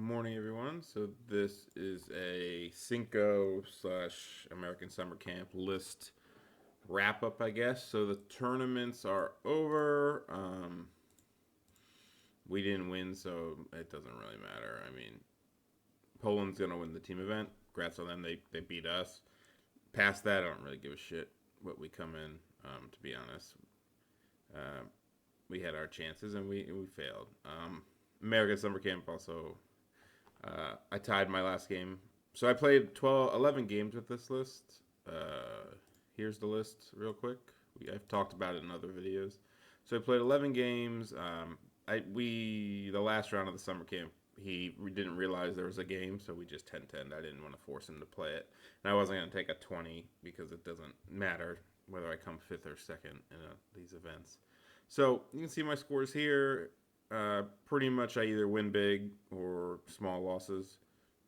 Morning, everyone. So this is a Cinco slash American Summer Camp list wrap up, I guess. So the tournaments are over. We didn't win, so it doesn't really matter. I mean, Poland's gonna win the team event. Congrats on them. They beat us. Past that, I don't really give a shit what we come in. To be honest, uh, we had our chances and we failed. American Summer Camp also I tied my last game. So I played 11 games with this list. Here's the list real quick. I've talked about it in other videos. So I played 11 games. The last round of the summer camp, we didn't realize there was a game, so we just 10-10. I didn't want to force him to play it. And I wasn't going to take a 20 because it doesn't matter whether I come 5th or 2nd in these events. So you can see my scores here. Pretty much I either win big or small losses.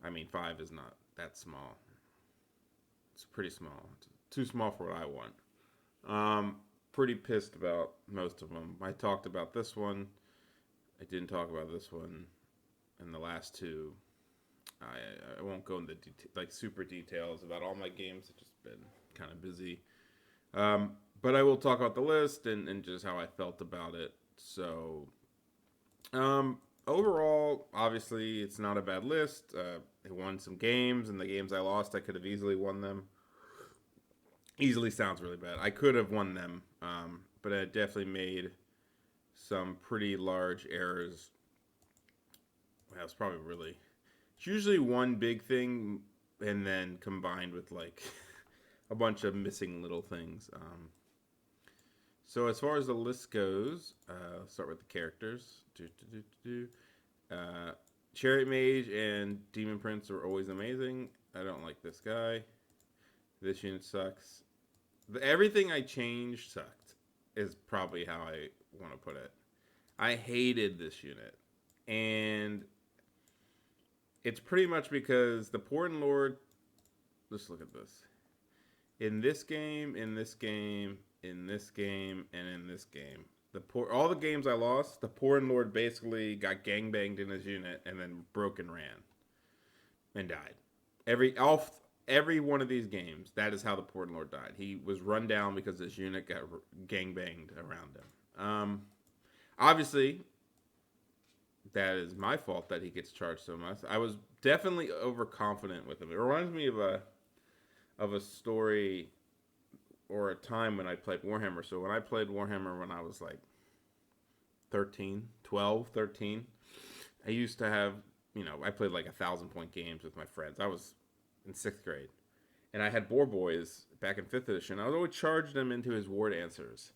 I mean, 5 is not that small. It's pretty small. It's too small for what I want. Pretty pissed about most of them. I talked about this one. I didn't talk about this one. And the last two, I won't go into super details about all my games. I've just been kind of busy. But I will talk about the list and just how I felt about it. So overall, obviously, it's not a bad list. I won some games, and the games I lost, I could have easily won them. Easily sounds really bad. I could have won them, but I definitely made some pretty large errors. That was probably really. It's usually one big thing, and then combined with like a bunch of missing little things. So as far as the list goes, let's start with the characters. Chariot Mage and Demon Prince are always amazing. I don't like this guy. This unit sucks. Everything I changed sucked, is probably how I want to put it. I hated this unit. And it's pretty much because the Porn Lord. Let's look at this. In this game, in this game, in this game, and in this game, all the games I lost, the Porn Lord basically got gangbanged in his unit and then broke and ran and died. Every one of these games, that is how the Porn Lord died. He was run down because his unit got gangbanged around him. Obviously, that is my fault that he gets charged so much. I was definitely overconfident with him. It reminds me of a story or a time when I played Warhammer. So when I played Warhammer when I was like 12, 13, I used to have, I played like 1,000-point games with my friends. I was in 6th grade. And I had Boar Boys back in 5th edition. I would always charge them into his ward answers.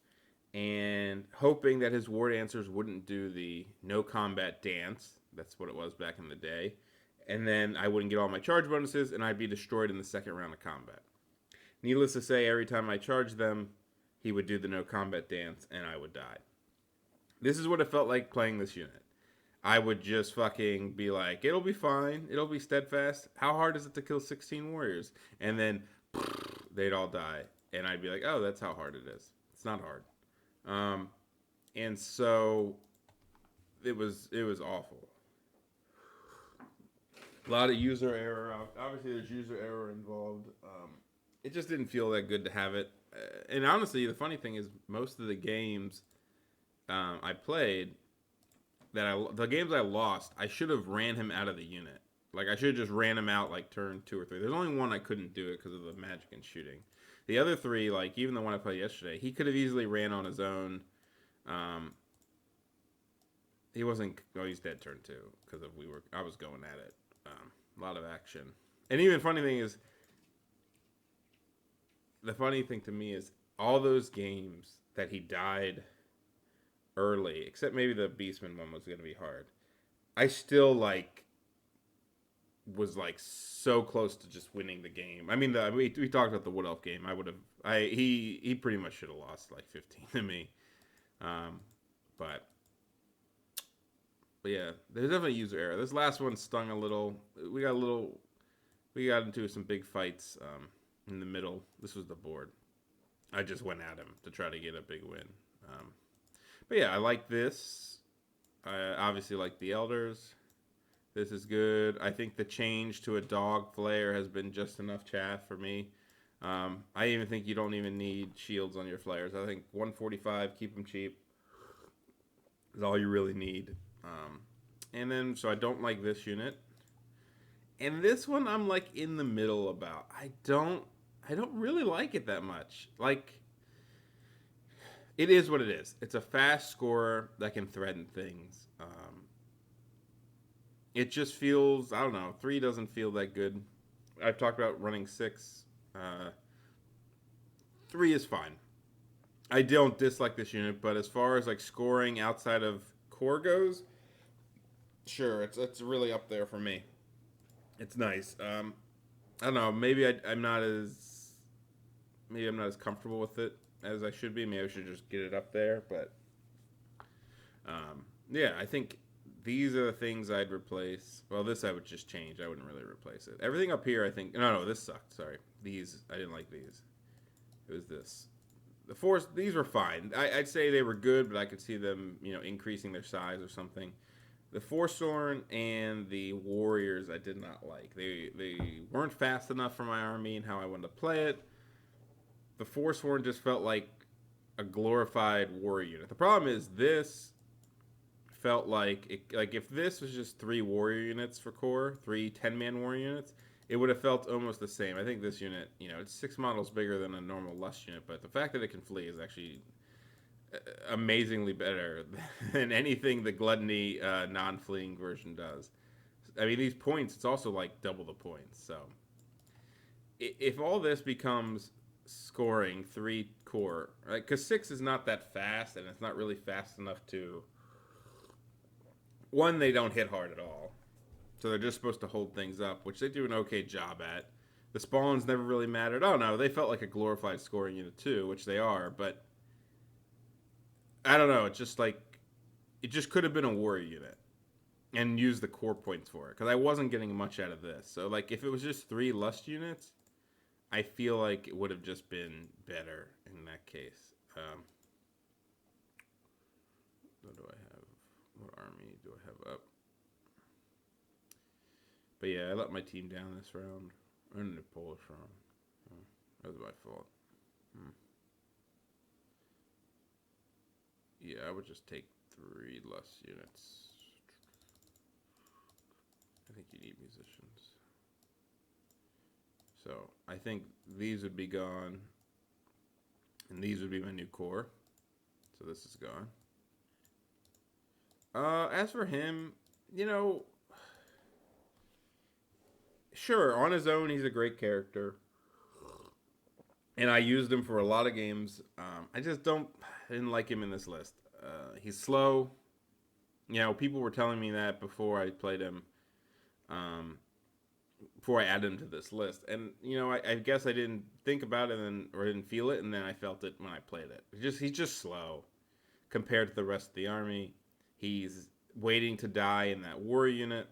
And hoping that his ward answers wouldn't do the no combat dance. That's what it was back in the day. And then I wouldn't get all my charge bonuses, and I'd be destroyed in the second round of combat. Needless to say, every time I charged them, he would do the no combat dance, and I would die. This is what it felt like playing this unit. I would just fucking be like, it'll be fine. It'll be steadfast. How hard is it to kill 16 warriors? And then they'd all die. And I'd be like, oh, that's how hard it is. It's not hard. And so it was awful. A lot of user error. Obviously, there's user error involved. It just didn't feel that good to have it. And honestly, the funny thing is, most of the games I played, the games I lost, I should have ran him out of the unit. Like, I should have just ran him out like turn 2 or 3. There's only one I couldn't do it because of the magic and shooting. The other 3, like even the one I played yesterday, he could have easily ran on his own. He wasn't. Oh, he's dead turn 2 because I was going at it. A lot of action. And even funny thing is, the funny thing to me is all those games that he died early, except maybe the Beastman one was going to be hard. I still was so close to just winning the game. I mean, we talked about the Wood Elf game. He pretty much should have lost like 15 to me. But yeah, there's definitely user error. This last one stung a little. We got into some big fights in the middle. This was the board. I just went at him to try to get a big win. But yeah, I like this. I obviously like the Elders. This is good. I think the change to a dog flare has been just enough chaff for me. I even think you don't even need shields on your flares. I think 145, keep them cheap, is all you really need. And then, so I don't like this unit. And this one I'm like in the middle about. I don't really like it that much. Like, it is what it is. It's a fast scorer that can threaten things. It just feels, I don't know, 3 doesn't feel that good. I've talked about running 6. 3 is fine. I don't dislike this unit, but as far as like scoring outside of core goes, sure, it's really up there for me. It's nice. I don't know. Maybe I'm not as comfortable with it as I should be. Maybe I should just get it up there. But yeah, I think these are the things I'd replace. Well, this I would just change. I wouldn't really replace it. Everything up here, I think. No, this sucked. Sorry. These, I didn't like these. It was this. The Force, these were fine. I'd say they were good, but I could see them, increasing their size or something. The Forsworn and the Warriors I did not like. They weren't fast enough for my army and how I wanted to play it. The Forsworn just felt like a glorified warrior unit. The problem is this felt like if this was just 3 warrior units for core, 3 10-man warrior units, it would have felt almost the same. I think this unit, it's 6 models bigger than a normal Lust unit, but the fact that it can flee is actually amazingly better than anything the Gluttony non-fleeing version does. I mean, these points, it's also like double the points. So if all this becomes scoring 3 core, right? Because 6 is not that fast, and it's not really fast enough to... One, they don't hit hard at all. So they're just supposed to hold things up, which they do an okay job at. The spawns never really mattered. Oh, no, they felt like a glorified scoring unit too, which they are, but I don't know. It's just like, it just could have been a warrior unit and use the core points for it, because I wasn't getting much out of this. So, like, if it was just 3 Lust units, I feel like it would have just been better in that case. What do I have? What army do I have up? But yeah, I let my team down this round. Or in the Polish round. Oh, that was my fault. Yeah, I would just take 3 Lust units. I think you need musicians. So, I think these would be gone. And these would be my new core. So this is gone. As for him, sure, on his own, he's a great character. And I used him for a lot of games. I didn't like him in this list. He's slow. People were telling me that before I played him. Before I added him to this list. And, I guess I didn't think about it or didn't feel it, and then I felt it when I played it. He's just slow compared to the rest of the army. He's waiting to die in that war unit.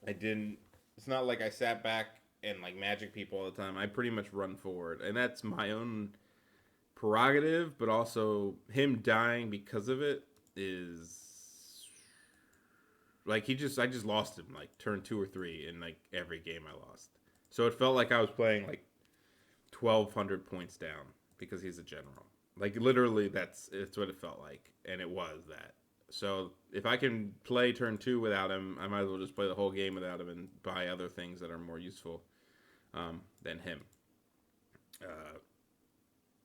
It's not like I sat back and like magic people all the time. I pretty much run forward. And that's my own prerogative, but also him dying because of it is like I just lost him like turn 2 or 3 in like every game I lost. So it felt like I was playing like 1,200 points down because he's a general. Like literally it's what it felt like, and it was that. So if I can play turn 2 without him, I might as well just play the whole game without him and buy other things that are more useful than him.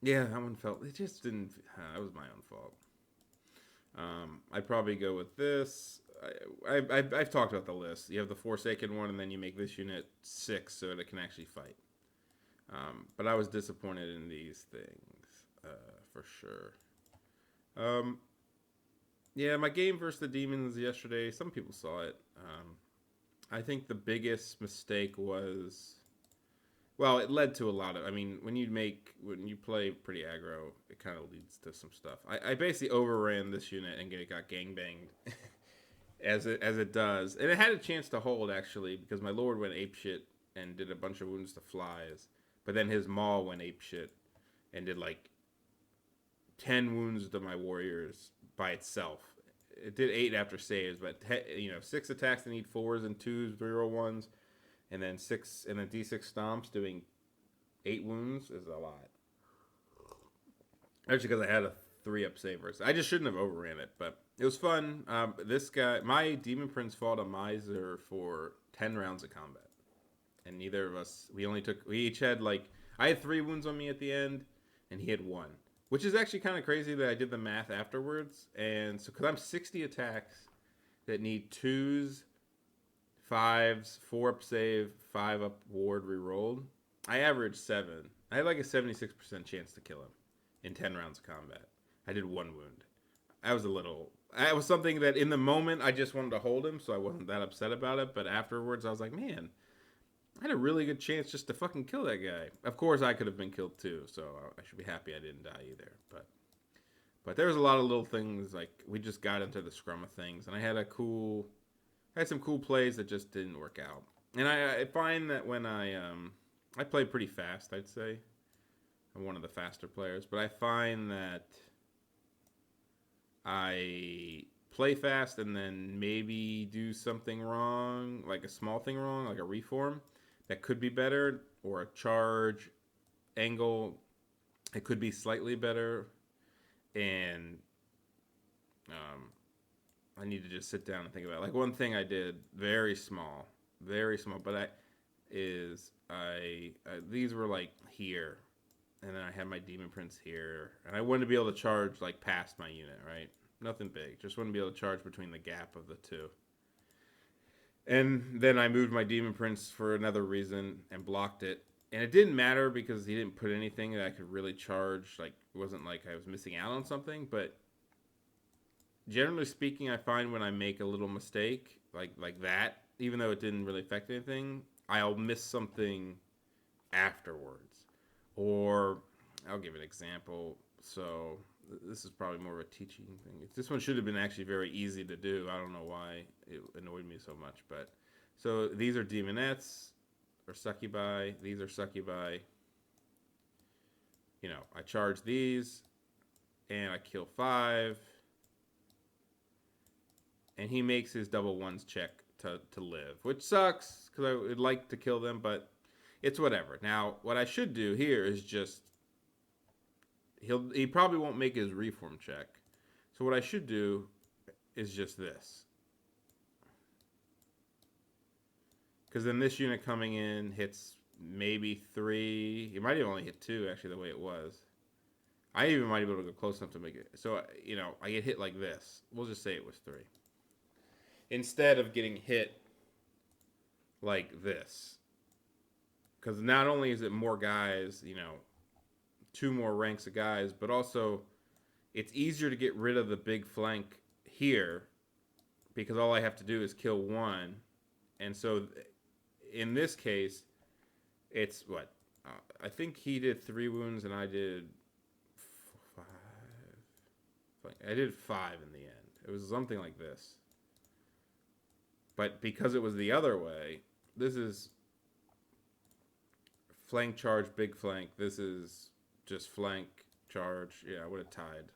Yeah, that one felt... It just didn't... that was my own fault. I'd probably go with this. I've talked about the list. You have the Forsaken one, and then you make this unit 6 so that it can actually fight. But I was disappointed in these things, for sure. Yeah, my game versus the Demons yesterday, some people saw it. I think the biggest mistake was... Well, it led to a lot of... I mean, when you play pretty aggro, it kind of leads to some stuff. I basically overran this unit and it got gangbanged, as it does. And it had a chance to hold, actually, because my Lord went apeshit and did a bunch of wounds to flies. But then his Maul went apeshit and did, like, 10 wounds to my warriors by itself it did 8 after saves, but 6 attacks that need 4s and 2s, 3 and then D6 stomps doing 8 wounds is a lot. Actually, because I had a 3-up save versus. I just shouldn't have overran it, but it was fun. This guy, my Demon Prince fought a Miser for 10 rounds of combat, and neither of us. We each had I had 3 wounds on me at the end, and he had 1, which is actually kind of crazy that I did the math afterwards. And so, because I'm 60 attacks that need 2s, 5s, 4-up save, 5-up ward rerolled, I averaged 7. I had like a 76% chance to kill him in 10 rounds of combat. I did 1 wound. That was something that in the moment I just wanted to hold him, so I wasn't that upset about it. But afterwards, I was like, man, I had a really good chance just to fucking kill that guy. Of course, I could have been killed too, so I should be happy I didn't die either. But there was a lot of little things, like we just got into the scrum of things, and I had some cool plays that just didn't work out. And I find that when I play pretty fast, I'd say. I'm one of the faster players, but I find that I play fast and then maybe do something wrong, like a small thing wrong, like a reform that could be better, or a charge angle it could be slightly better, and I need to just sit down and think about it. Like one thing I did very small, but these were like here. And then I had my Demon Prince here. And I wanted to be able to charge, past my unit, right? Nothing big. Just wanted to be able to charge between the gap of the two. And then I moved my Demon Prince for another reason and blocked it. And it didn't matter because he didn't put anything that I could really charge. It wasn't like I was missing out on something. But generally speaking, I find when I make a little mistake, like that, even though it didn't really affect anything, I'll miss something afterwards. Or, I'll give an example. So, this is probably more of a teaching thing. This one should have been actually very easy to do. I don't know why it annoyed me so much. But, so these are demonettes, or succubi. These are succubi. I charge these, and I kill 5. And he makes his double ones check to live, which sucks, because I would like to kill them, but it's whatever. Now, what I should do here is just... He probably won't make his reform check. So what I should do is just this. Because then this unit coming in hits maybe 3. He might have only hit 2, actually, the way it was. I even might be able to go close enough to make it. So, I get hit like this. We'll just say it was 3. Instead of getting hit like this. Because not only is it more guys, 2 more ranks of guys, but also it's easier to get rid of the big flank here because all I have to do is kill 1. And so in this case, it's what? I think he did 3 wounds and I did 5. I did 5 in the end. It was something like this. But because it was the other way, this is flank charge, big flank. This is just flank charge. Yeah, I would have tied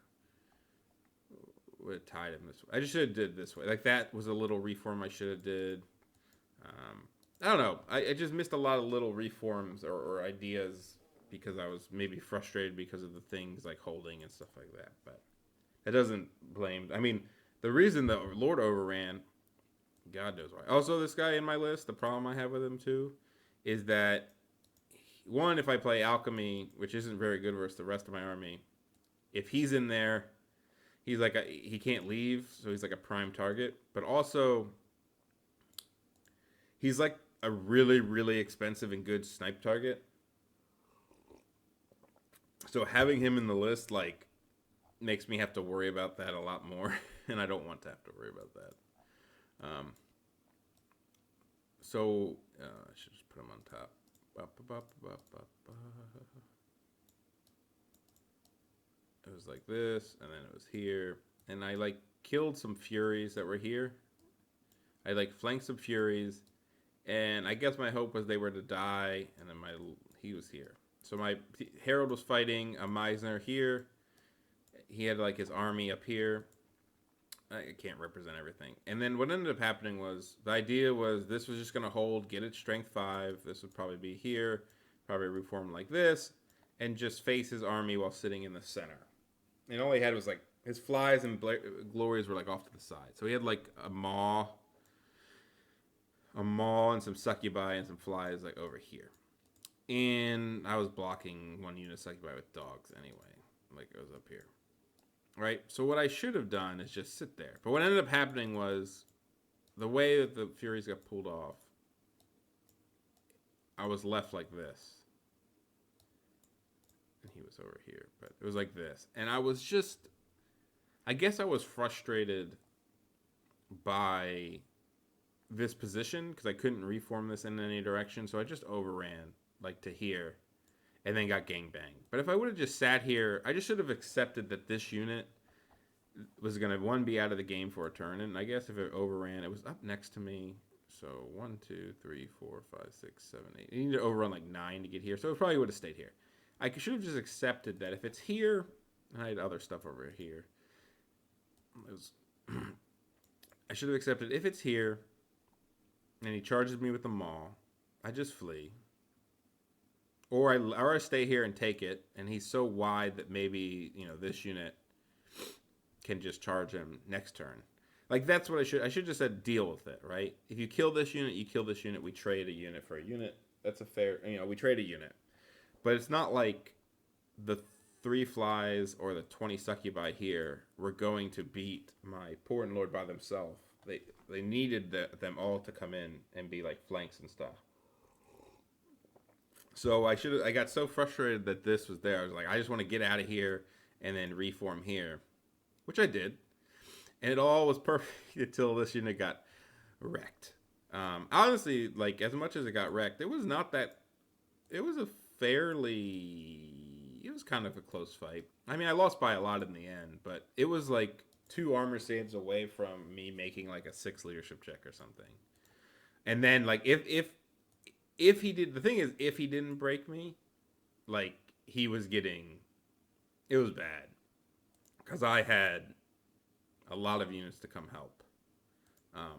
him this way. I just should have did this way. That was a little reform I should have did. I don't know. I just missed a lot of little reforms or ideas because I was maybe frustrated because of the things like holding and stuff like that. But that doesn't blame. I mean, the reason the Lord overran, God knows why. Also, this guy in my list, the problem I have with him too, is that one, if I play alchemy, which isn't very good versus the rest of my army, if he's in there, he's he can't leave, so he's like a prime target. But also, he's like a really, really expensive and good snipe target. So having him in the list, makes me have to worry about that a lot more, and I don't want to have to worry about that. So I should just put him on top. It was like this, and then it was here, and I killed some furies that were here. I flanked some furies, and I guess my hope was they were to die, and then he was here. So my Herald was fighting a Meisner here. He had his army up here. I can't represent everything. And then what ended up happening was the idea was this was just going to hold, get its strength 5. This would probably be here, probably reform like this, and just face his army while sitting in the center. And all he had was like his flies and glories were like off to the side. So he had like a maw, and some succubi and some flies like over here. And I was blocking one unit succubi with dogs anyway. Like it was up here. Right? So what I should have done is just sit there. But what ended up happening was the way that the Furies got pulled off, I was left like this. And he was over here. But it was like this. And I was just, I guess I was frustrated by this position because I couldn't reform this in any direction. So I just overran like to here. And then got gangbanged. But if I would have just sat here, I just should have accepted that this unit was going to, one, be out of the game for a turn. And I guess if it overran, it was up next to me. So 1, 2, 3, 4, 5, 6, 7, 8. You need to overrun like 9 to get here. So it probably would have stayed here. I should have just accepted that if it's here, and I had other stuff over here. I should have accepted if it's here, and he charges me with the maul, I just flee. Or I stay here and take it, and he's so wide that maybe, this unit can just charge him next turn. Like, that's what I should just said deal with it, right? If you kill this unit, you kill this unit, we trade a unit for a unit. That's a fair, we trade a unit. But it's not like the 3 flies or the 20 succubi here were going to beat my Port and Lord by themselves. They needed them all to come in and be like flanks and stuff. So I got so frustrated that this was there. I was like, I just want to get out of here and then reform here, which I did. And it all was perfect until this unit got wrecked. Honestly, like, as much as it got wrecked, it was kind of a close fight. I mean, I lost by a lot in the end, but it was like 2 armor saves away from me making like a 6 leadership check or something. And then, like, if he did, the thing is, if he didn't break me, like, it was bad. Because I had a lot of units to come help,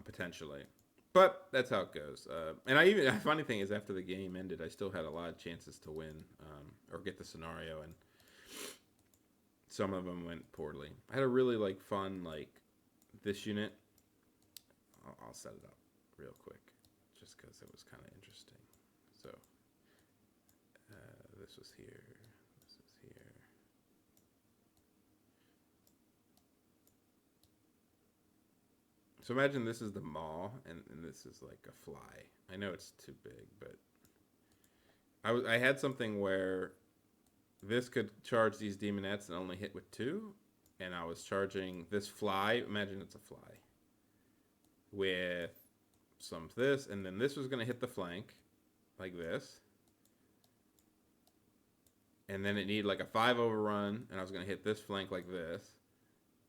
potentially. But that's how it goes. And the funny thing is, after the game ended, I still had a lot of chances to win, or get the scenario, and some of them went poorly. I had a really, like, fun, like, this unit. I'll set it up real quick, just because it was kind of interesting. So, this was here, this was here. So imagine this is the maw, and this is like a fly. I know it's too big, but I had something where this could charge these demonettes and only hit with 2, and I was charging this fly. Imagine it's a fly with some this, and then this was going to hit the flank like this, and then it needed like a 5 overrun, and I was going to hit this flank like this,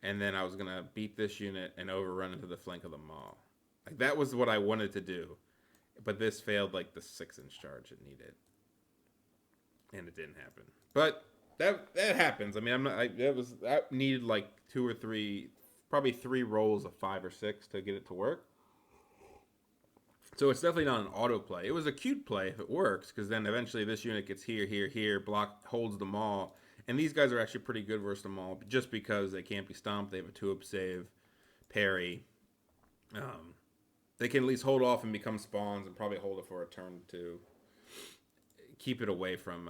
and then I was going to beat this unit and overrun into the flank of the maw. Like, that was what I wanted to do, but this failed like the 6-inch charge it needed, and it didn't happen. But that happens. I mean, that needed like 2 or 3, probably 3 rolls of 5 or 6 to get it to work. So it's definitely not an auto play. It was a cute play if it works, because then eventually this unit gets here, holds the maul. And these guys are actually pretty good versus the maul, just because they can't be stomped. They have a 2-up save, parry. They can at least hold off and become spawns, and probably hold it for a turn to keep it away from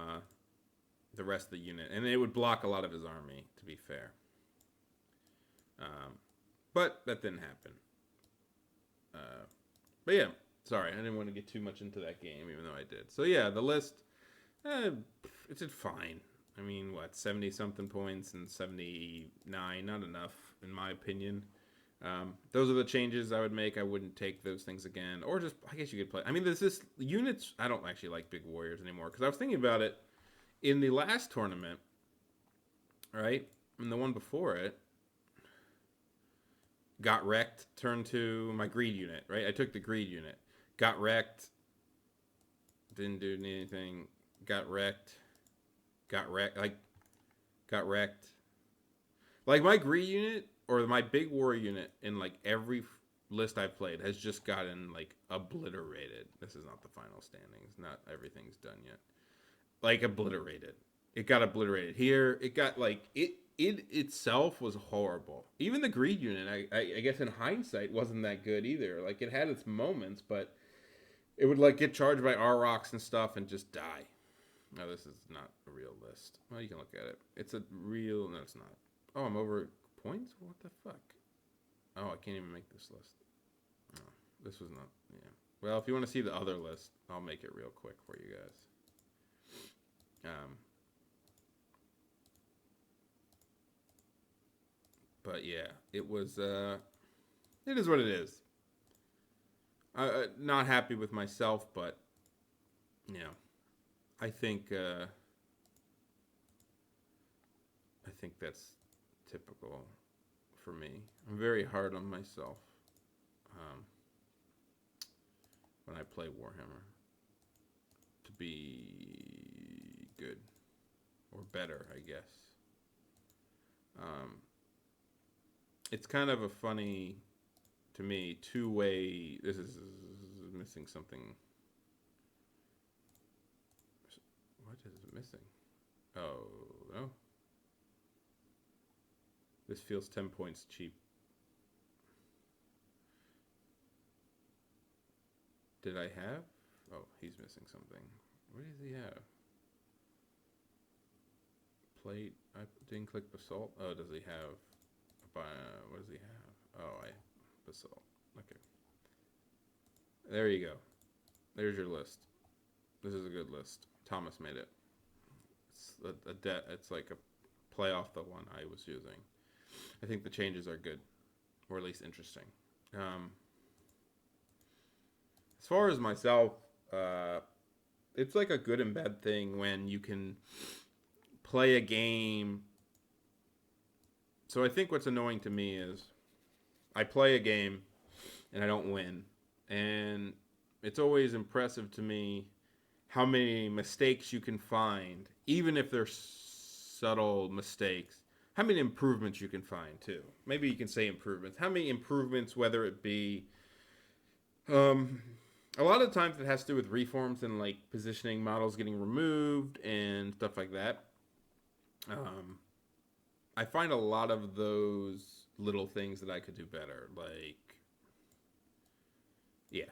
the rest of the unit. And it would block a lot of his army, to be fair. But that didn't happen. But yeah. Sorry, I didn't want to get too much into that game, even though I did. So yeah, the list, it did fine. I mean, 70-something points and 79, not enough, in my opinion. Those are the changes I would make. I wouldn't take those things again. Or just, I guess you could play. I mean, there's this units, I don't actually like big warriors anymore, because I was thinking about it in the last tournament, right? And the one before it, got wrecked, turned to my greed unit, right? I took the greed unit. Got wrecked. Didn't do anything. Got wrecked. Got wrecked. Like, my greed unit or my big war unit in like every list I've played has just gotten like obliterated. This is not the final standings. Not everything's done yet. Like obliterated. It got obliterated here. It got like it itself was horrible. Even the greed unit, I guess in hindsight, wasn't that good either. Like it had its moments, but it would like get charged by R-Rocks and stuff and just die. No, this is not a real list. Well, you can look at it. It's a real. No, it's not. Oh, I'm over points. What the fuck? Oh, I can't even make this list. No, this was not. Yeah. Well, if you want to see the other list, I'll make it real quick for you guys. But yeah, it was. It is what it is. Not happy with myself, but you know, I think. I think that's typical for me. I'm very hard on myself when I play Warhammer to be good or better, I guess. It's kind of a funny, to me, two-way. This is missing something. What is it missing? Oh, no. This feels 10 points cheap. Did I have? Oh, he's missing something. What does he have? Plate. I didn't click basalt. Oh, does he have? What does he have? Oh, basalt. Okay. There you go. There's your list. This is a good list. Thomas made it. It's it's like a play off the one I was using. I think the changes are good, or at least interesting. As far as myself, it's like a good and bad thing when you can play a game. So I think what's annoying to me is I play a game and I don't win. And it's always impressive to me how many mistakes you can find, even if they're subtle mistakes. How many improvements you can find, too. Maybe you can say improvements. How many improvements, whether it be... a lot of times it has to do with reforms and, like, positioning models getting removed and stuff like that. I find a lot of those little things that I could do better. Like, yeah.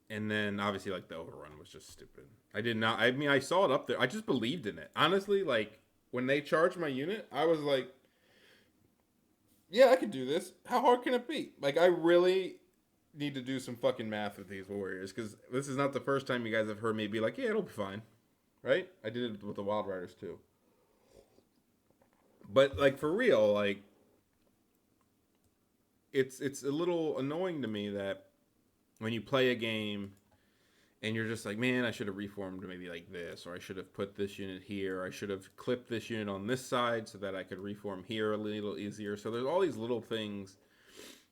And then, obviously, like, the overrun was just stupid. I saw it up there. I just believed in it. Honestly, like, when they charged my unit, I was like, yeah, I could do this. How hard can it be? Like, I really need to do some fucking math with these warriors, because this is not the first time you guys have heard me be like, yeah, it'll be fine. Right? I did it with the Wild Riders, too. But, like, for real, like, it's a little annoying to me that when you play a game and you're just like, man, I should have reformed maybe like this, or I should have put this unit here, or I should have clipped this unit on this side so that I could reform here a little easier. So there's all these little things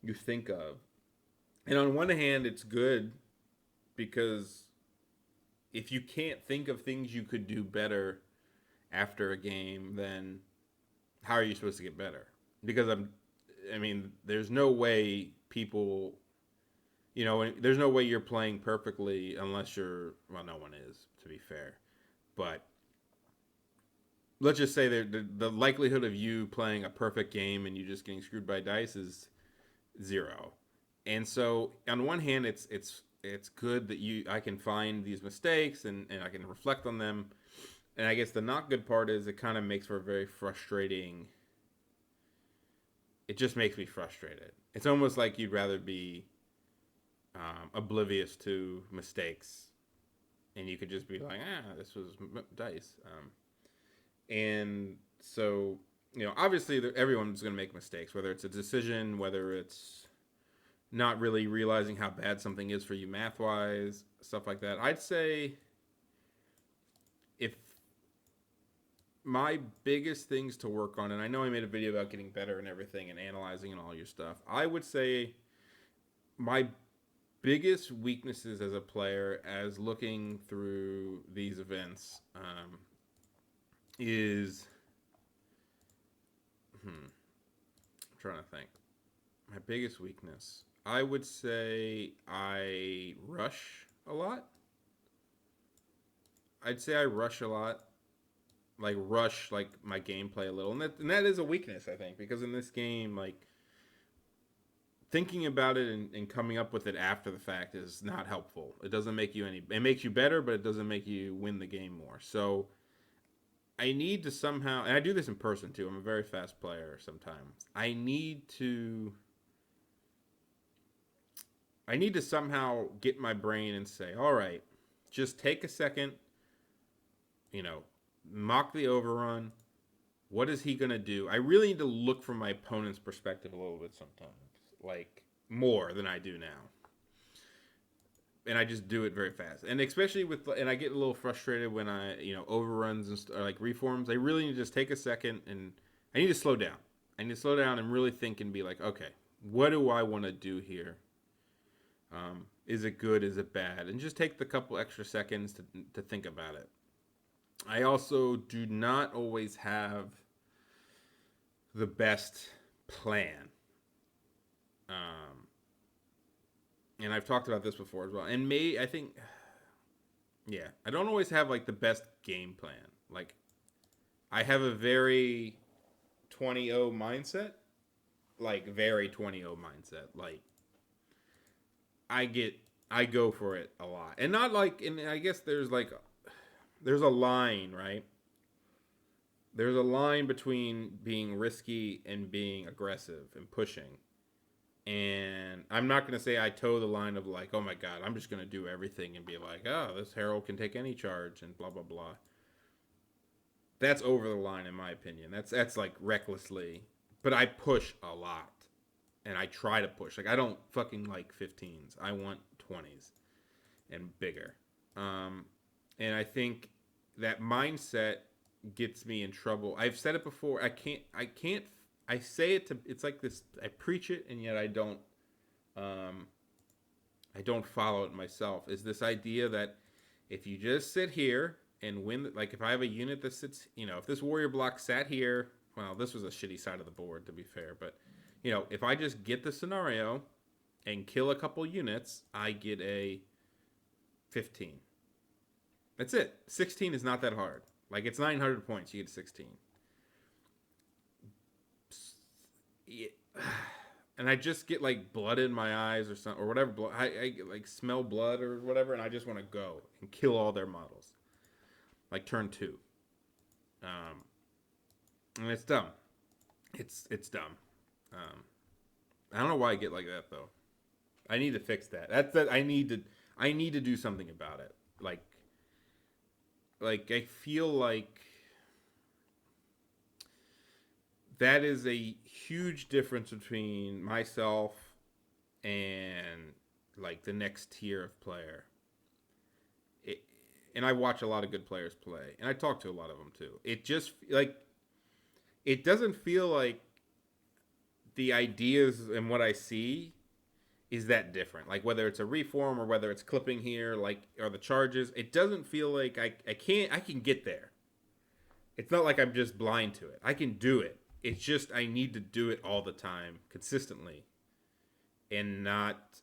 you think of. And on one hand, it's good because if you can't think of things you could do better after a game, then how are you supposed to get better? Because there's no way people, there's no way you're playing perfectly unless well, no one is, to be fair. But let's just say the likelihood of you playing a perfect game and you just getting screwed by dice is 0. And so on one hand, it's good that I can find these mistakes and I can reflect on them. And I guess the not good part is it kind of makes for a very frustrating... It just makes me frustrated. It's almost like you'd rather be oblivious to mistakes. And you could just be like, this was dice. And so, obviously everyone's going to make mistakes. Whether it's a decision, whether it's not really realizing how bad something is for you math-wise, stuff like that. I'd say if my biggest things to work on, and I know I made a video about getting better and everything and analyzing and all your stuff, I would say my biggest weaknesses as a player, as looking through these events, is trying to think. My biggest weakness. I would say I rush a lot. I'd say I rush a lot. Like rush like my gameplay a little. And that is a weakness, I think, because in this game, like thinking about it and coming up with it after the fact is not helpful. It doesn't make you any it makes you better, but it doesn't make you win the game more. So I need to somehow, and I do this in person too. I'm a very fast player sometimes. I need to somehow get my brain and say, all right, just take a second, you know, mock the overrun. What is he going to do? I really need to look from my opponent's perspective a little bit sometimes, like more than I do now. And I just do it very fast. And especially and I get a little frustrated when overruns or like reforms. I really need to just take a second and I need to slow down. I need to slow down and really think and be like, okay, what do I want to do here? Is it good? Is it bad? And just take the couple extra seconds to think about it. I also do not always have the best plan. And I've talked about this before as well. And I don't always have like the best game plan. Like I have a very 20-0 mindset. Like very 20-0 mindset. Like I go for it a lot. And not like, and I guess there's a line, right? There's a line between being risky and being aggressive and pushing. And I'm not going to say I toe the line of like, oh my God, I'm just going to do everything and be like, oh, this Herald can take any charge and blah, blah, blah. That's over the line in my opinion. That's like recklessly. But I push a lot. And I try to push. Like I don't fucking like 15s. I want 20s and bigger. And I think that mindset gets me in trouble. I've said it before. I say it it's like this, I preach it and yet I don't follow it myself. Is this idea that if you just sit here and win, like if I have a unit that sits, if this warrior block sat here, well, this was a shitty side of the board to be fair, but if I just get the scenario and kill a couple units, I get a 15. That's it. 16 is not that hard. Like it's 900 points, you get 16. Yeah. And I just get like blood in my eyes or something or whatever. I like smell blood or whatever, and I just want to go and kill all their models. Like turn 2. And it's dumb. It's dumb. I don't know why I get like that though. I need to fix that. I need to do something about it. Like I feel like that is a huge difference between myself and like the next tier of player. And I watch a lot of good players play, and I talk to a lot of them too. It just like it doesn't feel like the ideas and what I see is that different. Like whether it's a reform or whether it's clipping here, like or the charges, it doesn't feel like I can get there. It's not like I'm just blind to it. I can do it. It's just I need to do it all the time, consistently, and not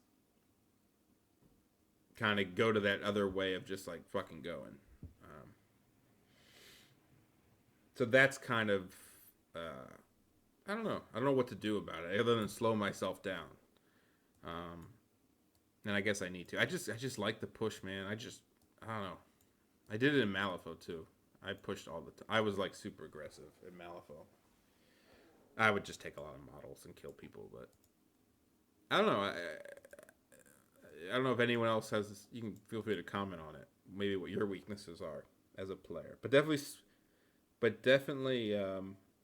kind of go to that other way of just like fucking going. So that's kind of I don't know. I don't know what to do about it other than slow myself down. And I guess I need to. I just like the push, man. I don't know. I did it in Malifaux too. I pushed all the time. I was like super aggressive in Malifaux. I would just take a lot of models and kill people, but I don't know. I don't know if anyone else has this. You can feel free to comment on it. Maybe what your weaknesses are as a player, but definitely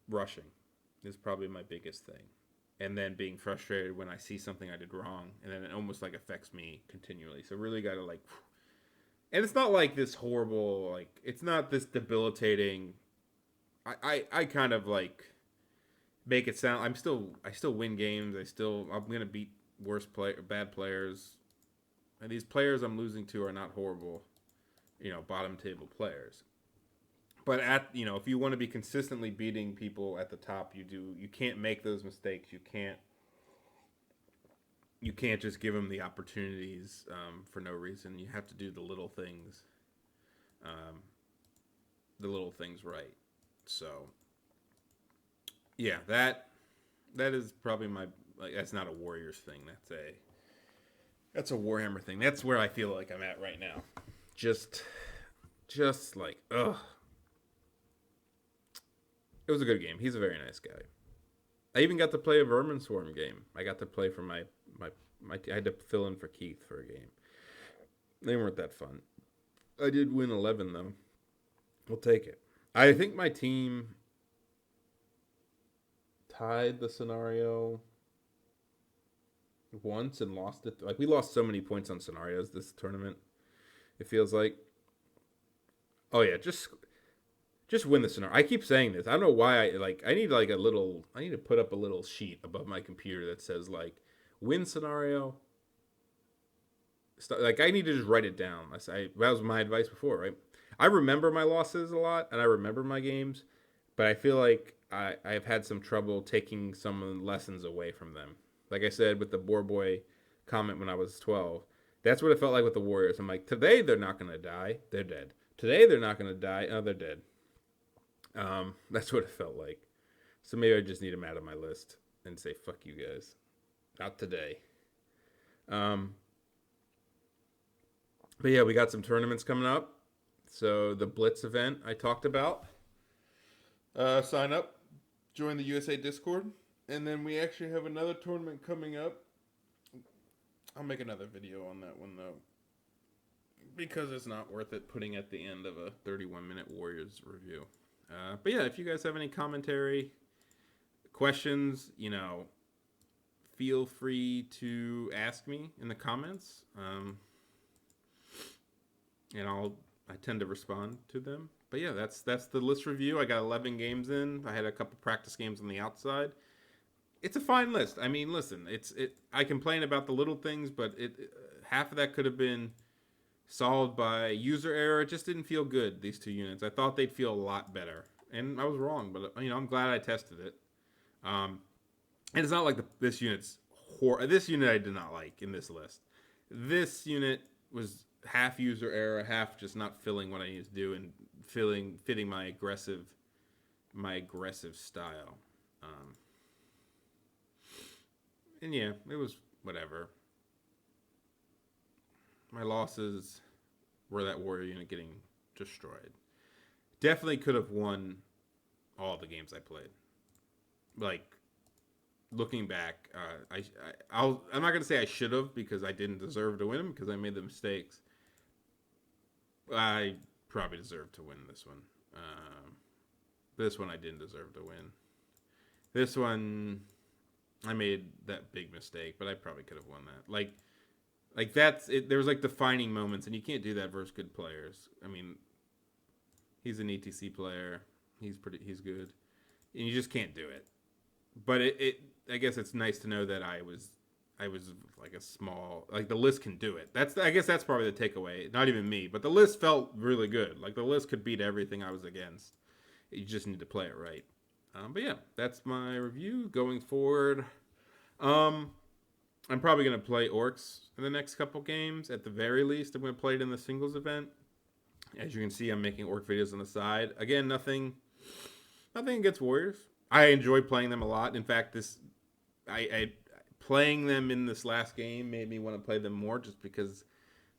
rushing is probably my biggest thing. And then being frustrated when I see something I did wrong, and then it almost like affects me continually. So really got to like, and it's not like this horrible, like it's not this debilitating. I kind of like make it sound. I still win games. I'm gonna beat bad players, and these players I'm losing to are not horrible, bottom table players. But if you want to be consistently beating people at the top, you can't make those mistakes. You can't just give them the opportunities for no reason. You have to do um, the little things right. So yeah, that is probably my that's not a Warriors thing. That's a Warhammer thing. That's where I feel like I'm at right now. Just like ugh. It was a good game. He's a very nice guy. I even got to play a Vermin Swarm game. I got to play for my I had to fill in for Keith for a game. They weren't that fun. I did win 11 though. We'll take it. I think my team tied the scenario once and lost it. Like, we lost so many points on scenarios this tournament. It feels like. Oh yeah, just win the scenario. I keep saying this. I don't know why I need I need to put up a little sheet above my computer that says like win scenario. Like, I need to just write it down. That was my advice before, right? I remember my losses a lot and I remember my games, but I feel like I've had some trouble taking some lessons away from them. Like I said with the Boar Boy comment when I was 12, that's what it felt like with the Warriors. I'm like, today they're not going to die. They're dead. Today they're not going to die. Oh, they're dead. That's what it felt like. So maybe I just need them out of my list and say, fuck you guys. Not today. But yeah, we got some tournaments coming up. So the Blitz event I talked about. Sign up. Join the USA Discord. And then we actually have another tournament coming up. I'll make another video on that one, though. Because it's not worth it putting at the end of a 31-minute Warriors review. But yeah, if you guys have any commentary, questions, feel free to ask me in the comments. And I tend to respond to them. But yeah, that's the list review. I got 11 games in. I had a couple practice games on the outside. It's a fine list. I mean, listen, I complain about the little things, but half of that could have been solved by user error. It just didn't feel good, these two units. I thought they'd feel a lot better. And I was wrong, but I'm glad I tested it. And it's not like this unit I did not like in this list. This unit was half user error, half just not filling what I needed to do and fitting my aggressive style. And yeah, it was whatever. My losses were that Warrior unit getting destroyed. Definitely could have won all the games I played. Like, looking back, I'm not gonna say I should have because I didn't deserve to win them because I made the mistakes. I probably deserved to win this one. This one I didn't deserve to win. This one I made that big mistake, but I probably could have won that. Like that's it. There was like defining moments, and you can't do that versus good players. I mean, he's an ETC player. He's good, and you just can't do it. But I guess it's nice to know that I was like a small, like the list can do it. I guess that's probably the takeaway. Not even me, but the list felt really good. Like the list could beat everything I was against. You just need to play it right. But yeah, that's my review going forward. I'm probably going to play Orcs in the next couple games. At the very least, I'm going to play it in the singles event. As you can see, I'm making Orc videos on the side. Again, nothing against Warriors. I enjoy playing them a lot. In fact, playing them in this last game made me want to play them more just because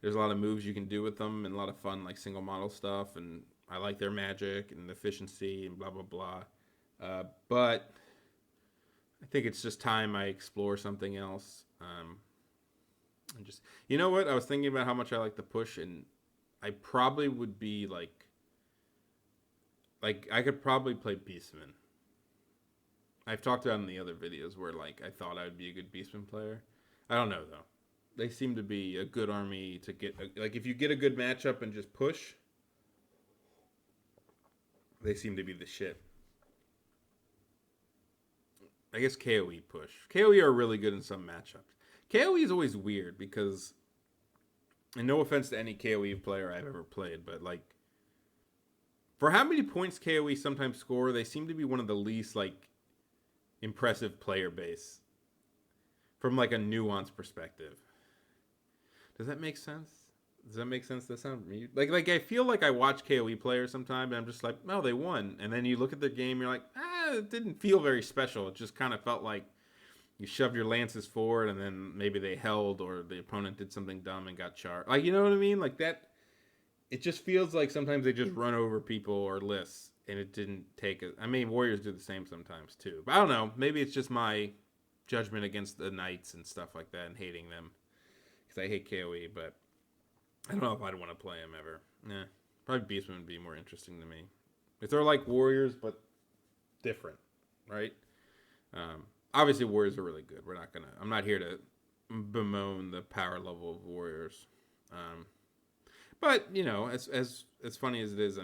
there's a lot of moves you can do with them and a lot of fun like single model stuff, and I like their magic and efficiency and blah blah blah. But I think it's just time I explore something else. And just, you know what? I was thinking about how much I like the push, and I probably would be like I could probably play Beastman. I've talked about in the other videos where like I thought I would be a good Beastman player. I don't know though. They seem to be a good army to get. Like if you get a good matchup and just push, they seem to be the shit. I guess KOE push. KOE are really good in some matchups. KOE is always weird because, and no offense to any KOE player I've ever played, but like For how many points KOE sometimes score, they seem to be one of the least like impressive player base from like a nuanced perspective. Does that make sense? Does that make sense? That sound like I feel like I watch KOE players sometimes, and I'm just like, no, they won. And then you look at their game, you're like, it didn't feel very special. It just kind of felt like you shoved your lances forward, and then maybe they held, or the opponent did something dumb and got charged. Like, you know what I mean? Like that. It just feels like sometimes they just run over people or lists, and it didn't take it. I mean, Warriors do the same sometimes too. But I don't know. Maybe it's just my judgment against the Knights and stuff like that, and hating them because I hate KOE. But I don't know if I'd want to play them ever. Nah, probably Beastman would be more interesting to me. If they're like Warriors but different, right? Obviously, Warriors are really good. I'm not here to bemoan the power level of Warriors. But as funny as it is,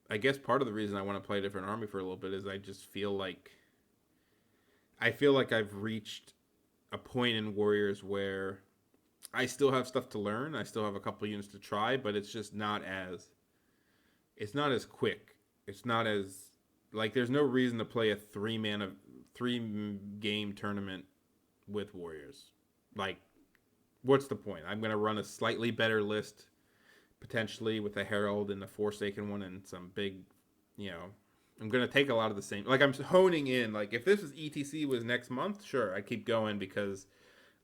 I guess part of the reason I want to play a different army for a little bit is I just feel like I've reached a point in Warriors where I still have stuff to learn. I still have a couple units to try, but it's just not as quick. It's not as like there's no reason to play a 3-game tournament with Warriors. Like, what's the point? I'm going to run a slightly better list, potentially, with a Herald and a Forsaken one and some big, I'm going to take a lot of the same. Like, I'm honing in. Like, if this was ETC was next month, sure, I'd keep going because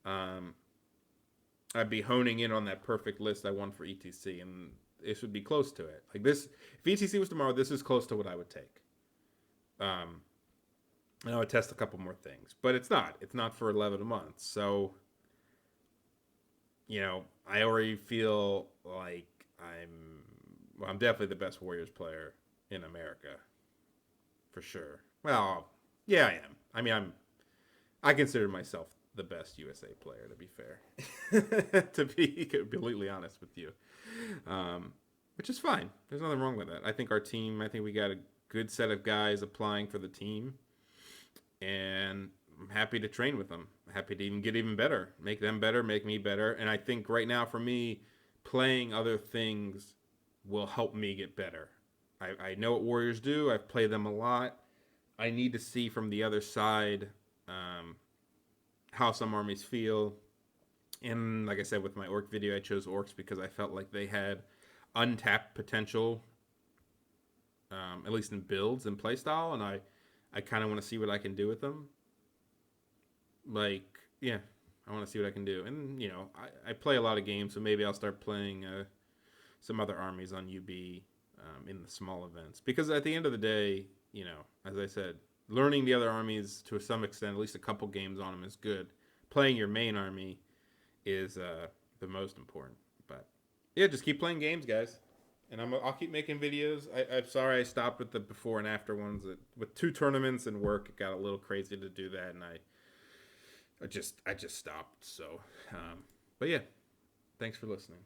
I'd be honing in on that perfect list I want for ETC, and this would be close to it. Like, this, if ETC was tomorrow, this is close to what I would take. And I would test a couple more things. But it's not. It's not for 11 months. So, I already feel like I'm definitely the best Warriors player in America, for sure. Well, yeah, I am. I mean, I consider myself the best USA player, to be fair. To be completely honest with you, which is fine. There's nothing wrong with that. I think we got a good set of guys applying for the team, and I'm happy to train with them. Happy to get even better, make them better, make me better. And I think right now for me, playing other things will help me get better. I know what Warriors do. I've played them a lot. I need to see from the other side how some armies feel. And like I said, with my Orc video, I chose Orcs because I felt like they had untapped potential, at least in builds and playstyle. And I kind of want to see what I can do with them. Like, yeah, I want to see what I can do. And, I play a lot of games, so maybe I'll start playing some other armies on UB in the small events. Because at the end of the day, as I said, learning the other armies to some extent, at least a couple games on them is good. Playing your main army is the most important. But, yeah, just keep playing games, guys. And I'll keep making videos. I'm sorry I stopped with the before and after ones. With 2 tournaments and work, it got a little crazy to do that, and I just stopped. So, but yeah, thanks for listening.